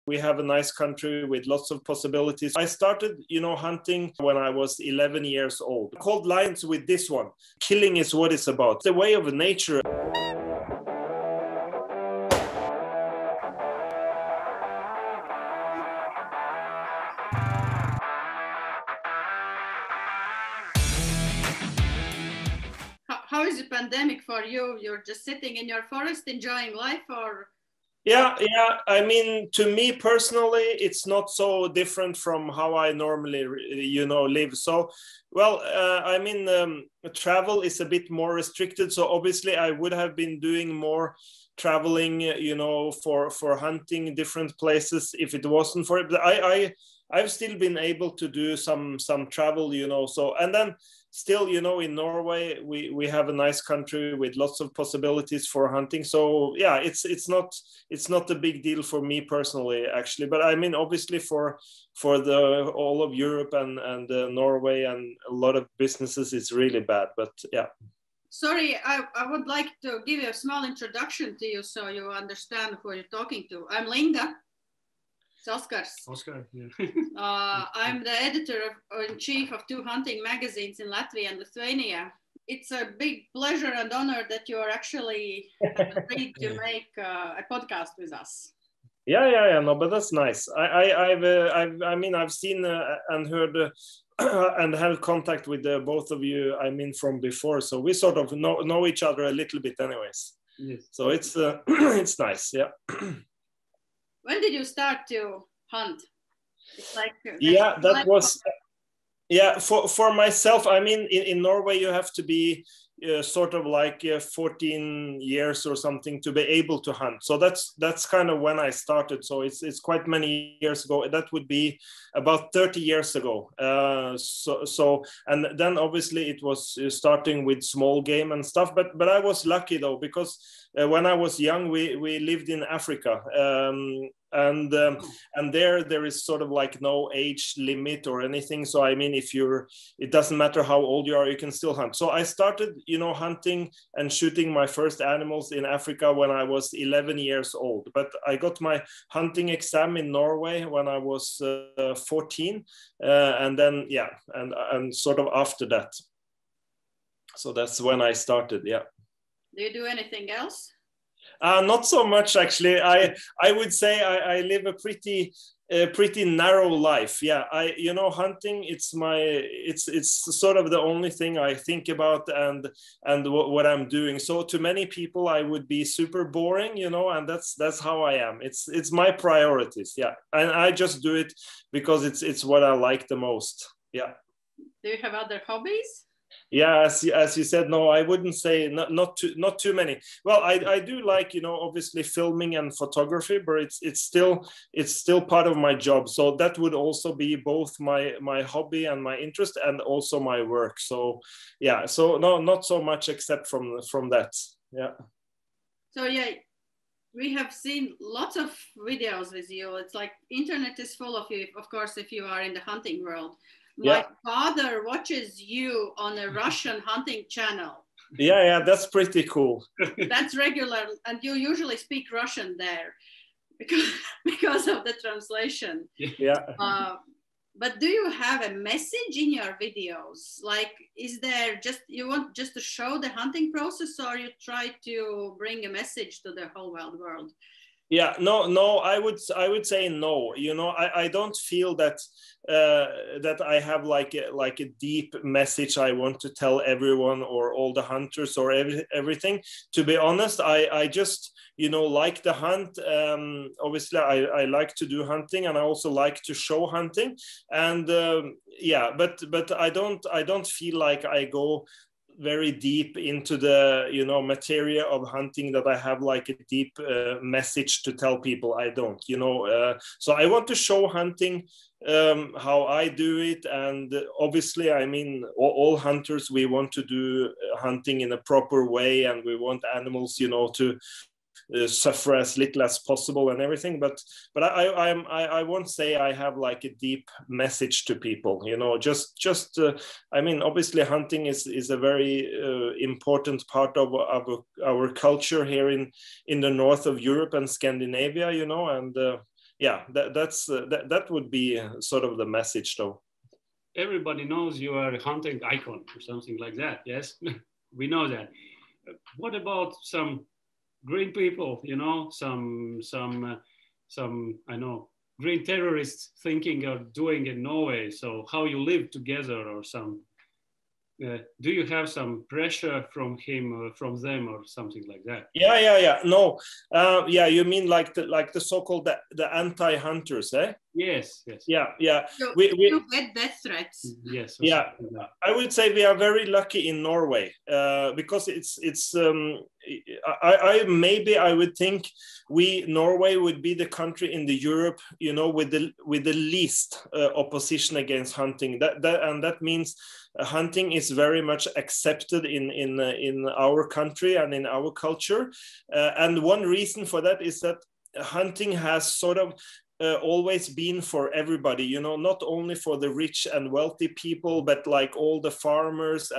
We have a nice country with lots of possibilities. I started, hunting when I was 11 years old. I called lions with this one. Killing is what it's about. The way of nature. How is the pandemic for you? You're just sitting in your forest enjoying life, or? Yeah. I mean, to me personally, it's not so different from how I normally, live. So, travel is a bit more restricted. So obviously I would have been doing more traveling, for hunting different places if it wasn't for it. But I've still been able to do some travel, so, and then still, in Norway, we have a nice country with lots of possibilities for hunting. So yeah, it's not a big deal for me personally, actually. But I mean, obviously for all of Europe and Norway and a lot of businesses, it's really bad. But yeah. Sorry, I would like to give you a small introduction to you so you understand who you're talking to. I'm Linda. It's Oscar, yeah. I'm the editor-in-chief of 2 hunting magazines in Latvia and Lithuania. It's a big pleasure and honor that you are actually agreed to make a podcast with us. Yeah. No, but that's nice. I've seen and heard and held contact with both of you. I mean, from before, so we sort of know each other a little bit, anyways. Yes. So it's it's nice, yeah. When did you start to hunt? It's like that was for myself. I mean, in Norway, you have to be sort of like 14 years or something to be able to hunt. So that's kind of when I started. So it's quite many years ago. That would be about 30 years ago. So and then obviously it was starting with small game and stuff. But I was lucky though, because when I was young, we lived in Africa. And there is sort of like no age limit or anything. So I mean, it doesn't matter how old you are, you can still hunt. So I started, hunting and shooting my first animals in Africa when I was 11 years old. But I got my hunting exam in Norway when I was 14, and then and sort of after that. So that's when I started. Yeah. Do you do anything else? Not so much, actually. I would say I live a pretty narrow life. Yeah, hunting. It's sort of the only thing I think about and what I'm doing. So to many people, I would be super boring, and that's how I am. It's my priorities. Yeah, and I just do it because it's what I like the most. Yeah. Do you have other hobbies? Yeah, as you said, no, I wouldn't say not too many. Well, I do like, obviously filming and photography, but it's still part of my job. So that would also be both my hobby and my interest and also my work. So yeah, so no, not so much except from that. Yeah. So yeah, we have seen lots of videos with you. It's like internet is full of you, of course, if you are in the hunting world. My father watches you on a Russian hunting channel. Yeah, that's pretty cool. That's regular, and you usually speak Russian there because of the translation. Yeah. But do you have a message in your videos? Like, is there you want just to show the hunting process, or you try to bring a message to the whole wide world? Yeah, no, I would say no. I don't feel that I have like a deep message I want to tell everyone or all the hunters or everything. To be honest, I just like the hunt. Obviously, I like to do hunting, and I also like to show hunting. And but I don't feel like I go very deep into the material of hunting that I have like a deep message to tell people. I don't, so I want to show hunting how I do it. And obviously, I mean, all hunters, we want to do hunting in a proper way, and we want animals to suffer as little as possible and everything, but I won't say I have like a deep message to people, just I mean, obviously hunting is a very important part of our culture here in the north of Europe and Scandinavia, and yeah, that would be sort of the message, though. Everybody knows you are a hunting icon or something like that. Yes, we know that. What about some green people? You know, some I know green terrorists thinking of doing in Norway. So how you live together, or some. Do you have some pressure from him or from them or something like that? Yeah. No, yeah. You mean like the so-called the anti-hunters, eh? Yes. Yeah. So We you get death threats. Yes. Yeah, I would say we are very lucky in Norway because it's. I would think Norway would be the country in the Europe, you know, with the least opposition against hunting. That means hunting is very much accepted in our country and in our culture. And one reason for that is that hunting has sort of always been for everybody, you know, not only for the rich and wealthy people, but like all the farmers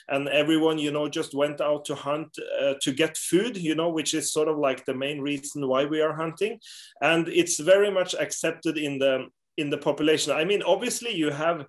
and everyone, you know, just went out to hunt to get food, you know, which is sort of like the main reason why we are hunting. And it's very much accepted in the population. I mean, obviously you have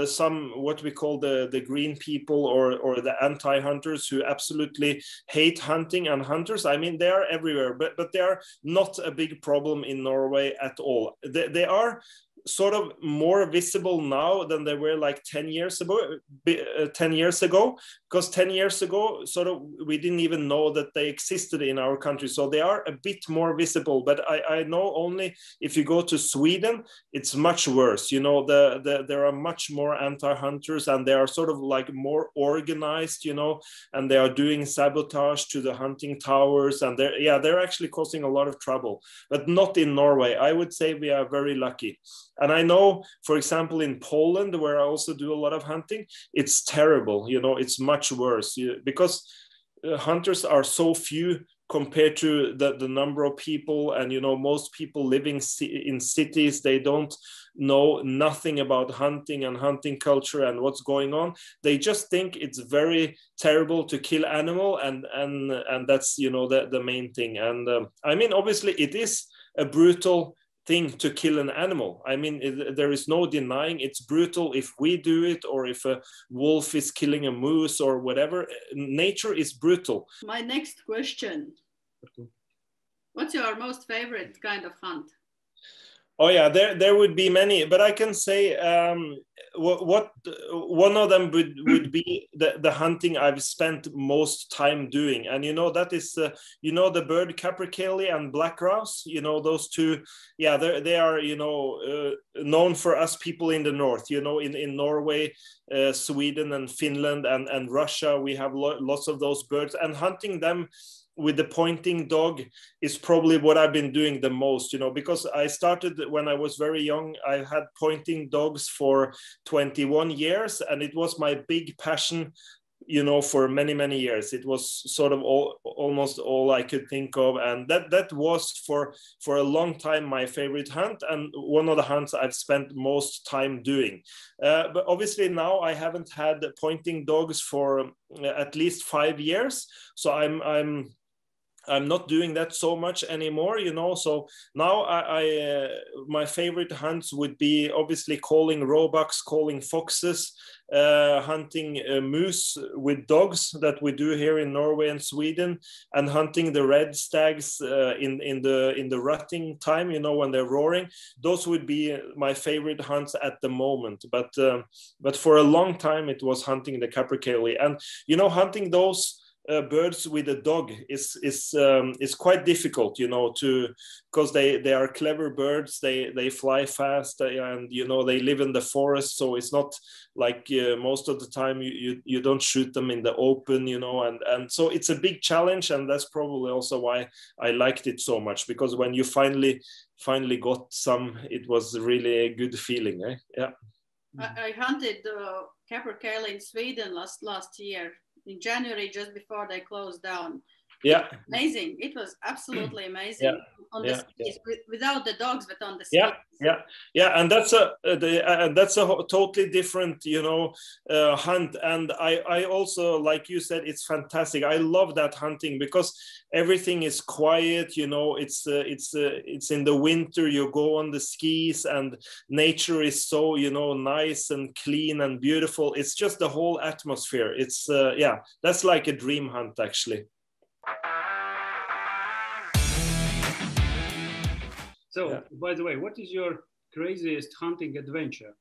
some what we call the green people or the anti-hunters who absolutely hate hunting and hunters. I mean, they are everywhere, but they are not a big problem in Norway at all. They are sort of more visible now than they were like 10 years ago, because 10 years ago, sort of, we didn't even know that they existed in our country. So they are a bit more visible, but I know only if you go to Sweden, it's much worse. You know, there are much more anti-hunters and they are sort of like more organized, you know, and they are doing sabotage to the hunting towers. And they're actually causing a lot of trouble, but not in Norway. I would say we are very lucky. And I know, for example, in Poland, where I also do a lot of hunting, it's terrible. You know, it's much worse because hunters are so few compared to the number of people. And, you know, most people living in cities, they don't know nothing about hunting and hunting culture and what's going on. They just think it's very terrible to kill animal. And that's, you know, the main thing. And I mean, obviously, it is a brutal thing to kill an animal. I mean, there is no denying it's brutal if we do it or if a wolf is killing a moose or whatever. Nature is brutal. My next question. What's your most favorite kind of hunt? Oh yeah, there would be many, but I can say what one of them would be the hunting I've spent most time doing, and you know that is you know the bird capercaillie and black grouse. You know those two. Yeah, they are you know known for us people in the north. You know in Norway, Sweden and Finland and Russia, we have lots of those birds, and hunting them with the pointing dog is probably what I've been doing the most, you know, because I started when I was very young. I had pointing dogs for 21 years, and it was my big passion, you know, for many years. It was sort of almost all I could think of, and that was for a long time my favorite hunt, and one of the hunts I've spent most time doing. But obviously now I haven't had pointing dogs for at least 5 years, so I'm not doing that so much anymore, you know. So now I my favorite hunts would be obviously calling roebucks, calling foxes, hunting moose with dogs that we do here in Norway and Sweden, and hunting the red stags in the rutting time, you know, when they're roaring. Those would be my favorite hunts at the moment. But for a long time it was hunting the capercaillie, and you know, hunting those birds with a dog is quite difficult, you know, because they are clever birds. They fly fast, and you know they live in the forest, so it's not like most of the time you don't shoot them in the open, you know, and so it's a big challenge, and that's probably also why I liked it so much, because when you finally got some, it was really a good feeling, eh? Yeah. I hunted capercaillie in Sweden last year in January, just before they closed down. Yeah. Amazing. It was absolutely amazing. Yeah. On the skis, without the dogs, but on the skis. Yeah, and that's a totally different, you know, hunt. And I also, like you said, it's fantastic. I love that hunting because everything is quiet. You know, it's in the winter. You go on the skis, and nature is so, you know, nice and clean and beautiful. It's just the whole atmosphere. It's yeah, that's like a dream hunt, actually. So, by the way, what is your craziest hunting adventure?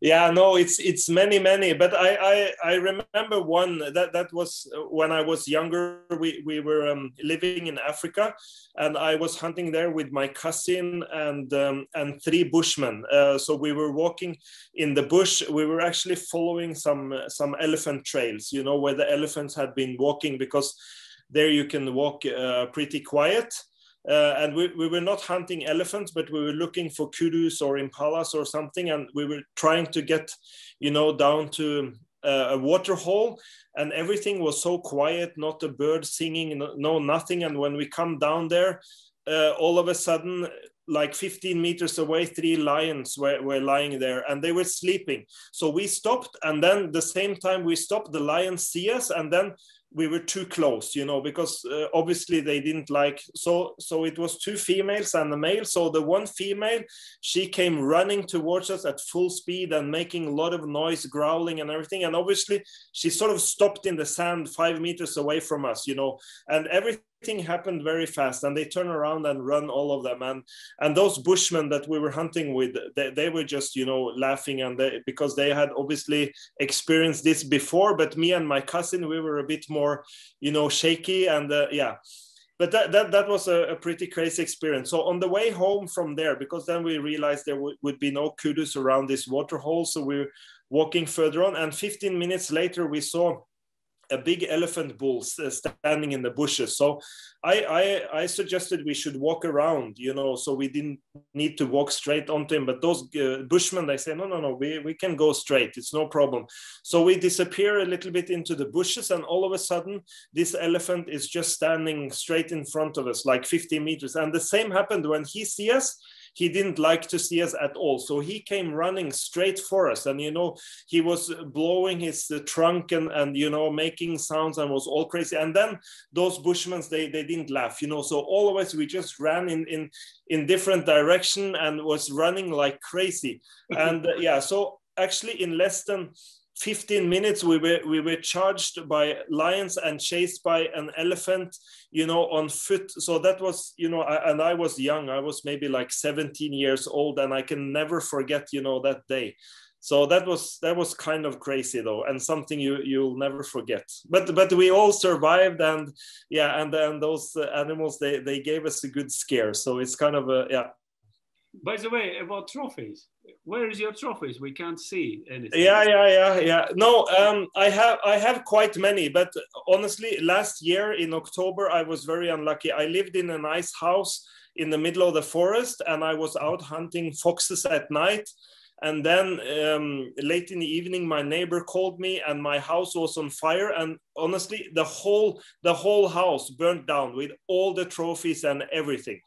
Yeah, no, it's many, but I remember one that was when I was younger. We were living in Africa, and I was hunting there with my cousin and 3 bushmen. So we were walking in the bush. We were actually following some elephant trails, you know, where the elephants had been walking, because there you can walk pretty quiet. And we were not hunting elephants, but we were looking for kudus or impalas or something. And we were trying to get, you know, down to a water hole, and everything was so quiet, not a bird singing, no nothing. And when we come down there, all of a sudden, like 15 meters away, 3 lions were lying there, and they were sleeping. So we stopped, and then the same time we stopped, the lions see us, and then we were too close, you know, because obviously they didn't like, so it was 2 females and a male. So the one female, she came running towards us at full speed and making a lot of noise, growling and everything. And obviously she sort of stopped in the sand 5 meters away from us, you know, and everything happened very fast, and they turn around and run, all of them. And those bushmen that we were hunting with, they were just, you know, laughing, and because they had obviously experienced this before. But me and my cousin, we were a bit more, you know, shaky, and yeah. But that was a pretty crazy experience. So on the way home from there, because then we realized there would be no kudus around this water hole, so we were walking further on, and 15 minutes later we saw a big elephant bull standing in the bushes. So I suggested we should walk around, you know, so we didn't need to walk straight onto him. But those bushmen, they say, no, we can go straight. It's no problem. So we disappear a little bit into the bushes, and all of a sudden, this elephant is just standing straight in front of us, like 50 meters. And the same happened when he sees us. He didn't like to see us at all. So he came running straight for us. And, you know, he was blowing his trunk and, you know, making sounds, and was all crazy. And then those bushmen, they didn't laugh, you know. So all of us, we just ran in different direction and was running like crazy. And yeah, so actually in less than 15 minutes, we were charged by lions and chased by an elephant, you know, on foot. So that was, you know, and I was young. I was maybe like 17 years old, and I can never forget, you know, that day. So that was kind of crazy, though, and something you'll never forget. But we all survived, and yeah, and then those animals, they gave us a good scare. So it's kind of a, yeah. By the way, about trophies, where is your trophies? We can't see anything. Yeah. No, I have quite many, but honestly, last year in October, I was very unlucky. I lived in a nice house in the middle of the forest, and I was out hunting foxes at night. And then late in the evening, my neighbor called me, and my house was on fire. And honestly, the whole house burnt down with all the trophies and everything.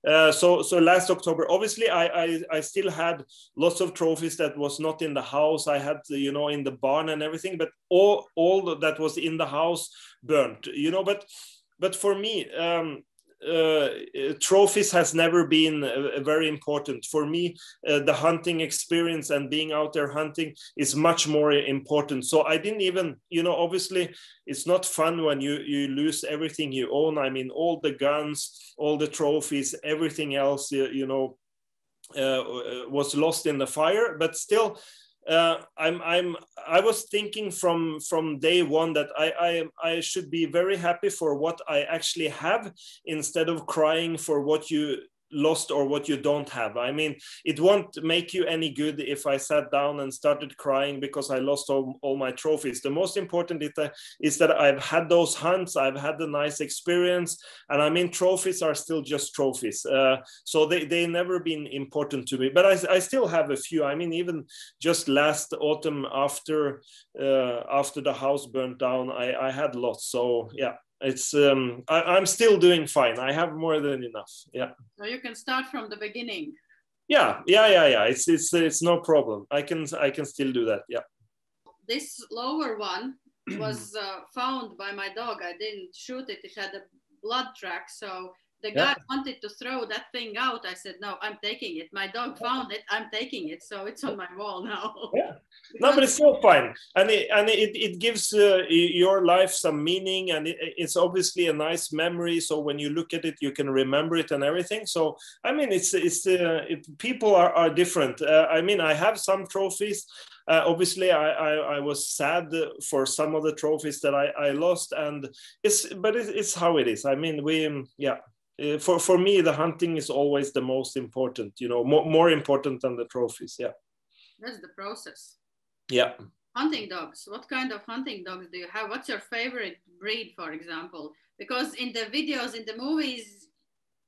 So last October, obviously, I still had lots of trophies that was not in the house. I had, you know, in the barn and everything, but all that was in the house burnt, you know. But for me, trophies has never been very important for me. The hunting experience and being out there hunting is much more important. So I didn't even, you know, obviously it's not fun when you lose everything you own. I mean, all the guns, all the trophies, everything else, you know, was lost in the fire. But still, I was thinking from day one that I should be very happy for what I actually have, instead of crying for what you lost or what you don't have. I mean, it won't make you any good if I sat down and started crying because I lost all my trophies. The most important is that I've had those hunts, I've had a nice experience, and I mean, trophies are still just trophies. So they never been important to me, but I still have a few. I mean, even just last autumn after the house burnt down, I had lots. So yeah. It's I'm still doing fine. I have more than enough. Yeah. So you can start from the beginning. Yeah. It's no problem. I can still do that. Yeah. This lower one was found by my dog. I didn't shoot it. It had a blood track. So the guy wanted to throw that thing out. I said, no, I'm taking it. My dog found it. I'm taking it. So it's on my wall now. Yeah. No, but it's still fine. And it gives your life some meaning. And it's obviously a nice memory. So when you look at it, you can remember it and everything. So, I mean, people are different. I mean, I have some trophies. Obviously, I was sad for some of the trophies that I lost. And it's how it is. I mean, For me, the hunting is always the most important, you know, more important than the trophies. Yeah. That's the process. Yeah. Hunting dogs. What kind of hunting dogs do you have? What's your favorite breed, for example? Because in the videos, in the movies,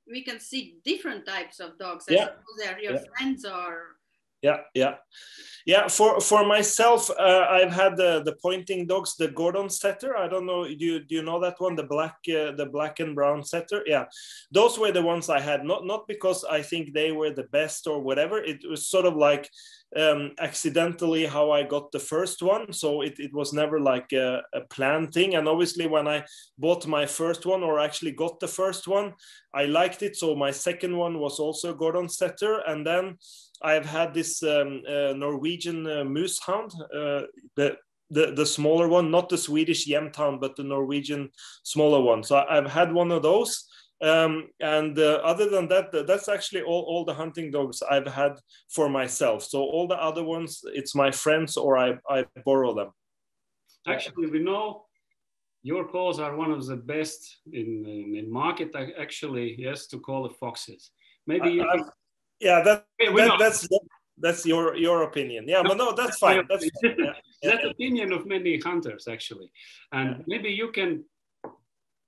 we can see different types of dogs. I suppose they're your friends or... Yeah. For myself, I've had the pointing dogs, the Gordon setter. I don't know. Do you know that one? The black and brown setter. Yeah, those were the ones I had. Not because I think they were the best or whatever. It was sort of like accidentally how I got the first one. So it was never like a planned thing. And obviously, when I bought my first one, or actually got the first one, I liked it. So my second one was also Gordon setter, and then I've had this Norwegian moose hound, the smaller one, not the Swedish Jämthound, but the Norwegian smaller one. So I've had one of those. Other than that, that's actually all the hunting dogs I've had for myself. So all the other ones, it's my friends or I borrow them. Actually, we know your calls are one of the best in market, actually, yes, to call the foxes. Maybe that's your opinion. Yeah, but no, that's fine. That's fine. That's opinion of many hunters, actually. And maybe you can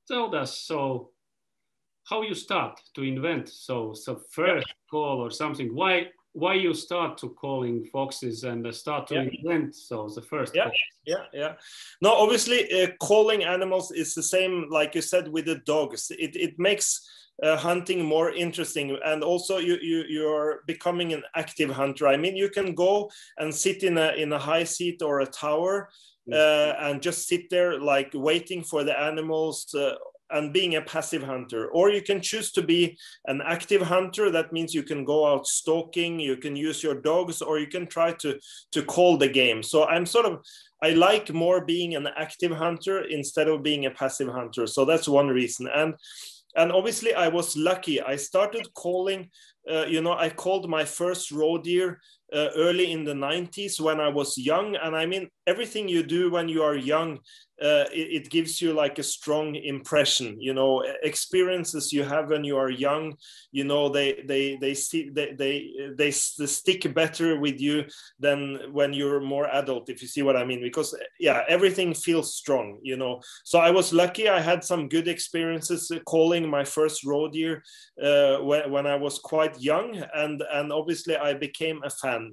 tell us how you start to invent first call or something. Why you start to calling foxes and start to invent the first call? Yeah. No, obviously calling animals is the same, like you said, with the dogs. It makes hunting more interesting, and also you're becoming an active hunter. I mean, you can go and sit in a high seat or a tower and just sit there like waiting for the animals and being a passive hunter, or you can choose to be an active hunter. That means you can go out stalking, you can use your dogs, or you can try to call the game. So I like more being an active hunter instead of being a passive hunter. So that's one reason. And obviously I was lucky. I started calling, I called my first roe deer early in the 90s when I was young. And I mean, everything you do when you are young, it gives you like a strong impression, experiences you have when you are young, they stick better with you than when you're more adult, if you see what I mean, because everything feels strong, So I was lucky. I had some good experiences calling my first roe deer when I was quite young, and obviously I became a fan.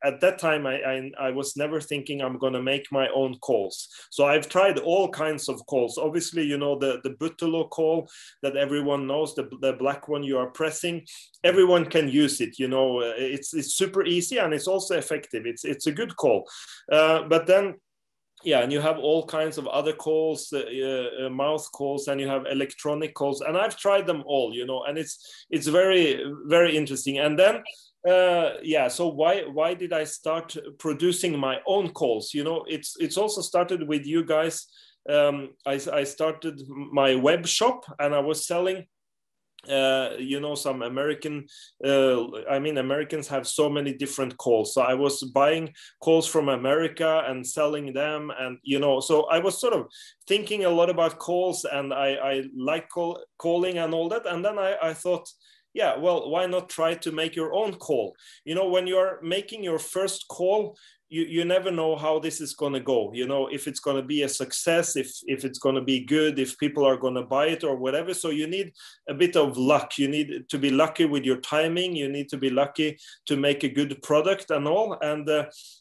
At that time I was never thinking I'm going to make my own calls. So I've tried all kinds of calls. Obviously, the Buttolo call that everyone knows, the black one you are pressing, everyone can use it. It's super easy, and it's also effective. It's a good call. But then, and you have all kinds of other calls, mouth calls, and you have electronic calls, and I've tried them all, and it's very, very interesting. And then so why did I start producing my own calls? It's also started with you guys. I started my web shop, and I was selling some American, Americans have so many different calls. So I was buying calls from America and selling them. And, so I was sort of thinking a lot about calls, and I like calling and all that. And then I thought, yeah, well, why not try to make your own call? You know, when you're making your first call, you never know how this is going to go. You know, if it's going to be a success, if it's going to be good, if people are going to buy it or whatever. So you need a bit of luck. You need to be lucky with your timing. You need to be lucky to make a good product and all. And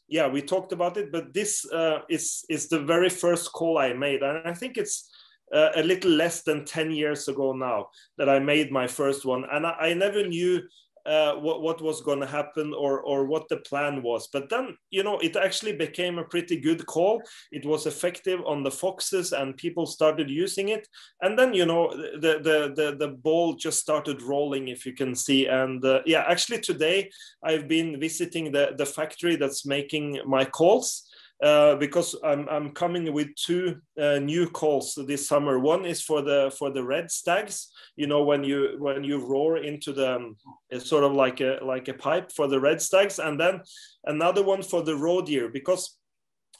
yeah, we talked about it, but this is the very first call I made. And I think it's a little less than 10 years ago now that I made my first one. And I never knew what was going to happen or what the plan was. But then, you know, it actually became a pretty good call. It was effective on the foxes and people started using it. And then, you know, the ball just started rolling, if you can see. And yeah, actually today I've been visiting the factory that's making my calls. Because I'm coming with 2 new calls this summer. One is for the red stags. You know, when you roar into the sort of like a pipe for the red stags, and then another one for the roe deer, because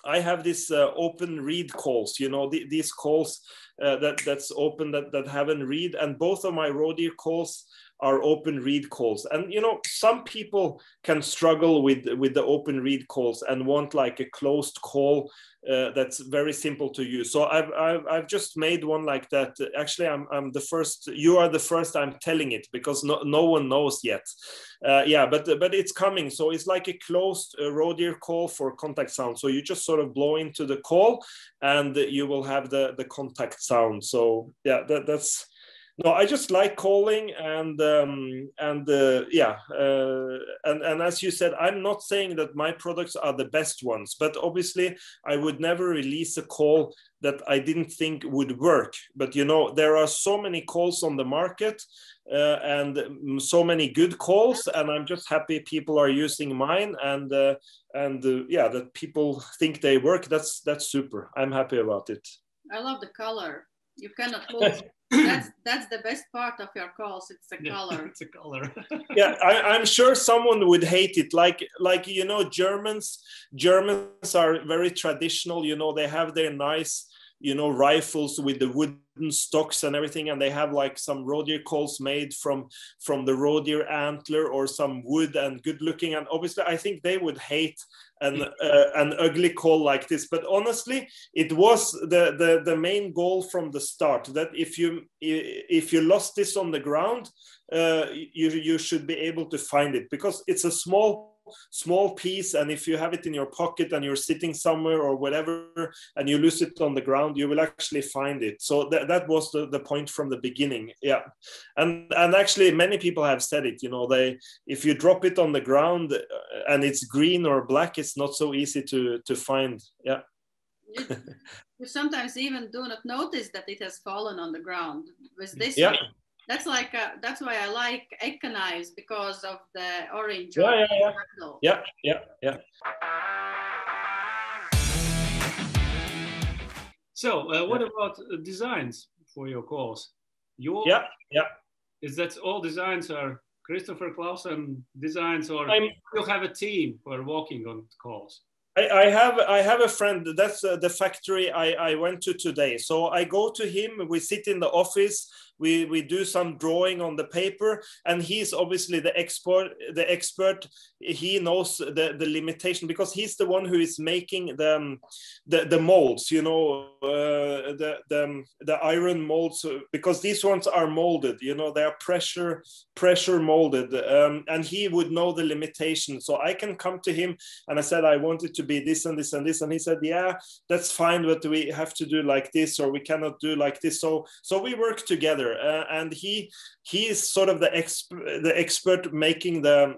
I have this open reed calls. You know, these calls that's open that haven't reed, and both of my roe deer calls are open reed calls. And you know, some people can struggle with the open reed calls and want like a closed call that's very simple to use. So I've just made one like that. Actually, I'm the first. You are the first I'm telling it, because no one knows yet. Yeah, but it's coming. So it's like a closed roe deer call for contact sound. So you just sort of blow into the call and you will have the contact sound. So yeah, that's. No, I just like calling, and yeah, and as you said, I'm not saying that my products are the best ones, but obviously I would never release a call that I didn't think would work. But you know, there are so many calls on the market, and so many good calls, and I'm just happy people are using mine, and yeah, that people think they work. That's super. I'm happy about it. I love the color. You cannot lose. That's the best part of your calls. It's the color. It's a color. Yeah, I'm sure someone would hate it. Like you know, Germans are very traditional. You know, they have their nice, you know, rifles with the wooden stocks and everything, and they have like some roe deer calls made from the roe deer antler or some wood and good looking. And obviously, I think they would hate an ugly call like this. But honestly, it was the main goal from the start, that if you lost this on the ground, you should be able to find it, because it's a small piece, and if you have it in your pocket and you're sitting somewhere or whatever and you lose it on the ground, you will actually find it. So that was the point from the beginning. Yeah, and actually many people have said it, you know, if you drop it on the ground and it's green or black, it's not so easy to find. Yeah. You sometimes even do not notice that it has fallen on the ground. With this, yeah. That's why I like ikonischkas, because of the orange. Yeah. So what about designs for your calls? Yeah. Is that all designs are Kristofferis Clausenas designs, or you have a team who are working on calls? I have a friend. That's the factory I went to today. So I go to him. We sit in the office. We do some drawing on the paper, and he's obviously the expert. He knows the limitation, because he's the one who is making the molds, you know, the iron molds, because these ones are molded, you know, they are pressure molded, and he would know the limitation. So I can come to him and I said I want it to be this and this and this, and he said, yeah, that's fine, but we have to do like this, or we cannot do like this. So we work together. And he is sort of the expert making the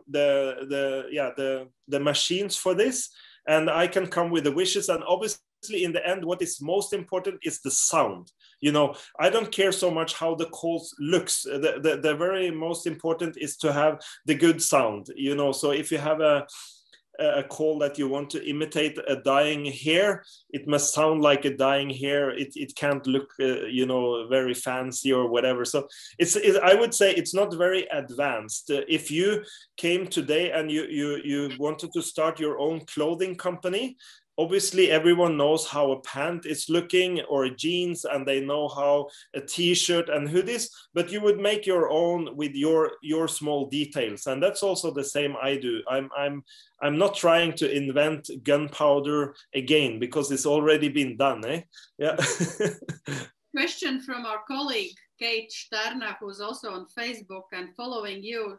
machines for this, and I can come with the wishes. And obviously, in the end, what is most important is the sound. You know, I don't care so much how the calls looks. The very most important is to have the good sound. You know, so if you have a call that you want to imitate a dying hare, it must sound like a dying hare. It can't look, you know, very fancy or whatever. So I would say it's not very advanced. If you came today and you wanted to start your own clothing company, obviously everyone knows how a pant is looking or a jeans, and they know how a t-shirt and hoodies, but you would make your own with your small details. And that's also the same I do. I'm not trying to invent gunpowder again, because it's already been done, eh? Yeah. Question from our colleague Kate Sterna, who's also on Facebook and following you.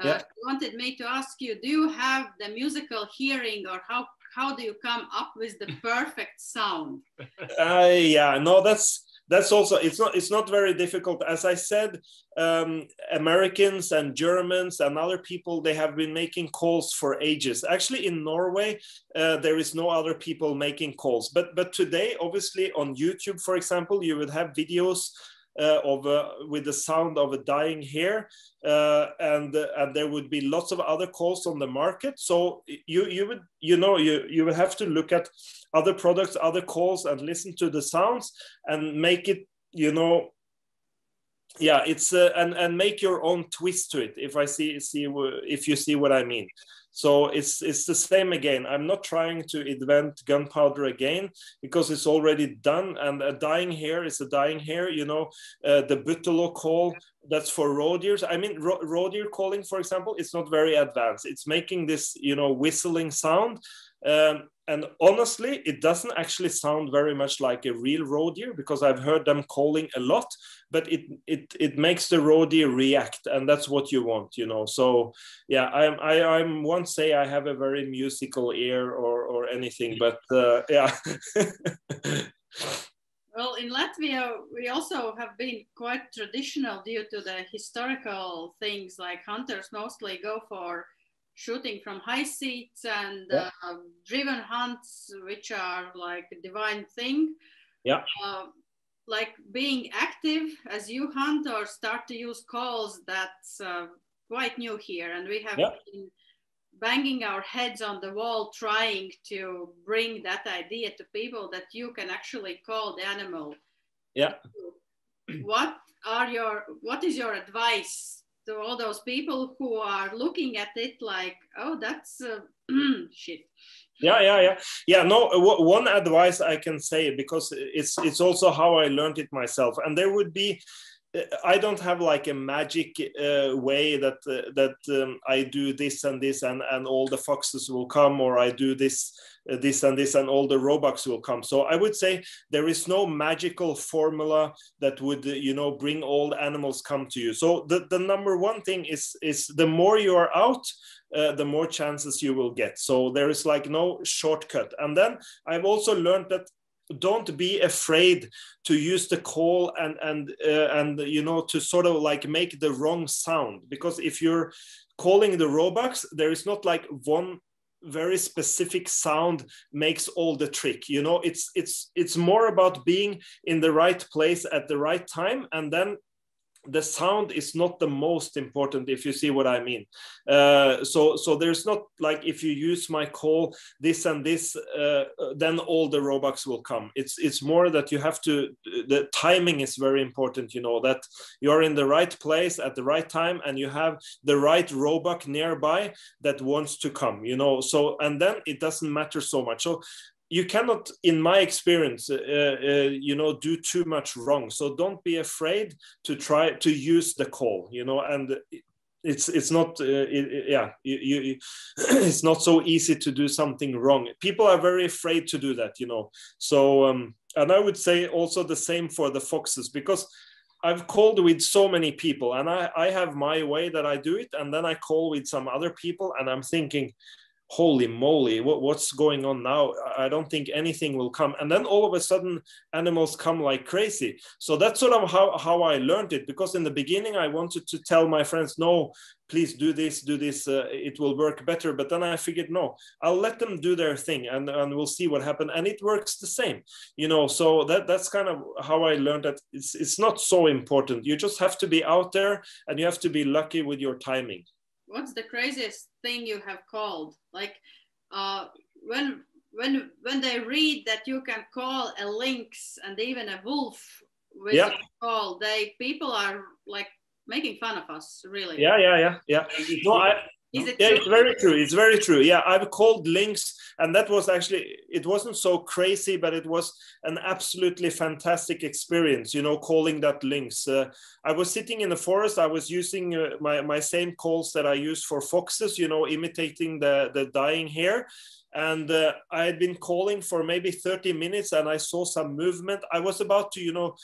She wanted me to ask you, do you have the musical hearing, or how do you come up with the perfect sound? Yeah, no, that's also, it's not very difficult. As I said, Americans and Germans and other people, they have been making calls for ages. Actually, in Norway, there is no other people making calls. But today, obviously, on YouTube, for example, you would have videos with the sound of a dying hare, and there would be lots of other calls on the market. So you would have to look at other products, other calls, and listen to the sounds and make it, it's and make your own twist to it. If you see what I mean. So it's the same again. I'm not trying to invent gunpowder again, because it's already done. And a dying hare is a dying hare. The Buttolo call, that's for roe deers. I mean, roe deer calling, for example, it's not very advanced. It's making this, whistling sound. And honestly, it doesn't actually sound very much like a real roe deer, because I've heard them calling a lot, but it makes the roe deer react, and that's what you want, So yeah, I won't say I have a very musical ear or anything, but yeah. Well, in Latvia, we also have been quite traditional due to the historical things, like hunters mostly go for shooting from high seats and driven hunts, which are like a divine thing. Yeah. Like being active as you hunt or start to use calls, that's quite new here. And we have been banging our heads on the wall trying to bring that idea to people, that you can actually call the animal. Yeah. What is your advice to all those people who are looking at it like, oh, that's shit? Yeah. No, one advice I can say, because it's also how I learned it myself, and there would be, I don't have like a magic way that I do this and this and all the foxes will come, or I do this and this and all the roebucks will come. So I would say there is no magical formula that would bring all the animals come to you. So the number one thing is the more you are out, the more chances you will get. So there is like no shortcut. And then I've also learned that don't be afraid to use the call and to sort of like make the wrong sound, because if you're calling the roebucks, there is not like one very specific sound makes all the trick. It's more about being in the right place at the right time, and then the sound is not the most important, if you see what I mean. So there's not like, if you use my call this and this, then all the roebucks will come. It's more that you have to, the timing is very important, that you're in the right place at the right time, and you have the right roebuck nearby that wants to come, so, and then it doesn't matter so much. So you cannot, in my experience, do too much wrong. So don't be afraid to try to use the call, and it's not, it's not so easy to do something wrong. People are very afraid to do that, So, and I would say also the same for the foxes, because I've called with so many people, and I have my way that I do it, and then I call with some other people, and I'm thinking, holy moly, what's going on now? I don't think anything will come. And then all of a sudden, animals come like crazy. So that's sort of how I learned it, because in the beginning, I wanted to tell my friends, no, please do this, it will work better. But then I figured, no, I'll let them do their thing, and we'll see what happens. And it works the same, so that's kind of how I learned that it's not so important. You just have to be out there, and you have to be lucky with your timing. What's the craziest thing you have called? Like when they read that you can call a lynx and even a wolf with a call, people are like making fun of us, really. Yeah. No, Is it it's very true. It's very true. Yeah, I've called lynx And that was actually, it wasn't so crazy, but it was an absolutely fantastic experience, you know, calling that lynx. I was sitting in the forest. I was using my same calls that I use for foxes, you know, imitating the dying hare. And I had been calling for maybe 30 minutes, and I saw some movement. I was about to, you know,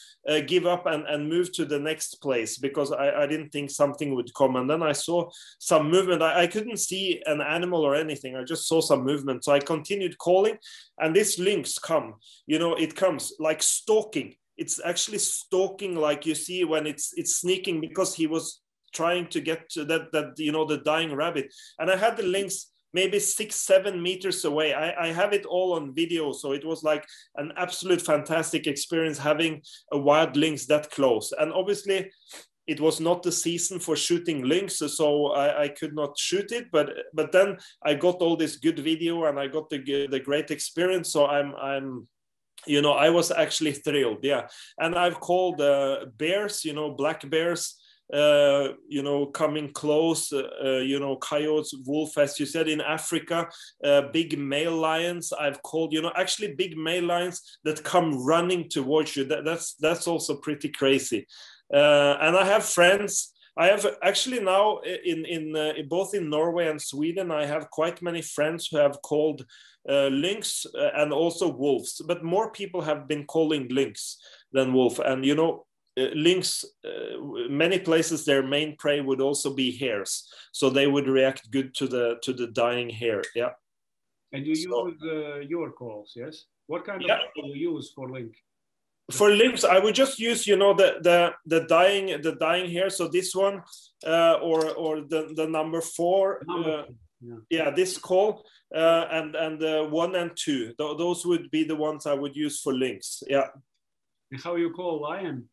give up and move to the next place because I didn't think something would come. And then I saw some movement. I couldn't see an animal or anything. I just saw some movement. So I continued calling, and this lynx come, you know, it comes like stalking. It's actually stalking, like you see when it's sneaking, because he was trying to get to that you know, the dying rabbit. And I had the lynx maybe 6-7 meters away. I have it all on video. So it was like an absolute fantastic experience having a wild lynx that close. And obviously it was not the season for shooting lynx, so I could not shoot it. But then I got all this good video, and I got the great experience. So I'm you know, I was actually thrilled. Yeah. And I've called bears, you know, black bears, you know, coming close, you know, coyotes, wolf, as you said, in Africa, big male lions. I've called, you know, actually big male lions that come running towards you. That's also pretty crazy. And I have friends. I have actually now in both in Norway and Sweden, I have quite many friends who have called lynx and also wolves, but more people have been calling lynx than wolf. And, you know, lynx, many places their main prey would also be hares, so they would react good to the dying hare. Yeah. And you use your calls, yes? What kind of call you use for lynx? For lynx, I would just use, you know, the dying hare. So this one, or the number 4. Yeah, this call, and 1 and 2. Those would be the ones I would use for lynx. Yeah. And how you call lion?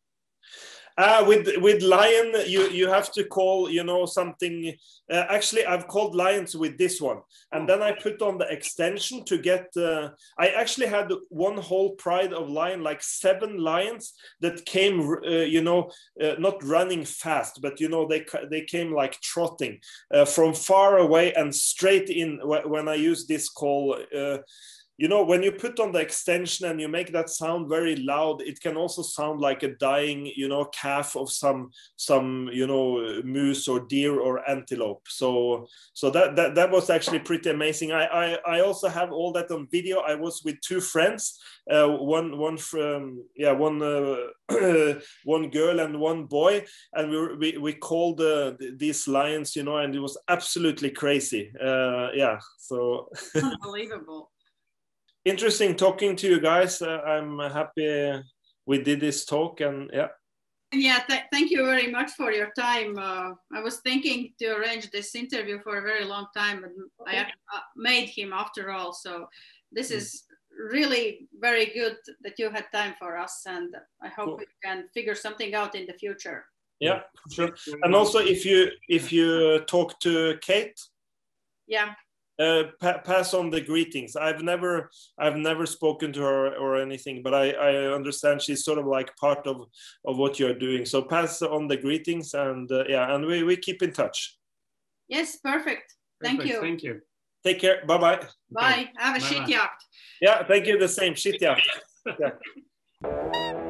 With lion, you have to call, you know, something. Actually, I've called lions with this one, and then I put on the extension to get. I actually had one whole pride of lion, like 7 lions that came, you know, not running fast, but you know, they came like trotting from far away and straight in when I use this call. You know, when you put on the extension and you make that sound very loud, it can also sound like a dying, you know, calf of some you know, moose or deer or antelope. So that was actually pretty amazing. I also have all that on video. I was with 2 friends, one girl and one boy, and we called these lions, you know, and it was absolutely crazy. Yeah, so unbelievable. Interesting talking to you guys. I'm happy we did this talk, and yeah, thank you very much for your time. I was thinking to arrange this interview for a very long time, but I made him after all. So this is really very good that you had time for us, and I hope we can figure something out in the future. Yeah, sure. And also, if you talk to Kate, yeah. Pass on the greetings. I've never spoken to her or anything, but I understand she's sort of like part of what you're doing. So pass on the greetings, and yeah, and we keep in touch. Yes, perfect. Thank you. Thank you. Take care. Bye-bye. Bye. Have a shitjakt. Yeah, thank you. The same. Shitjakt. Yeah.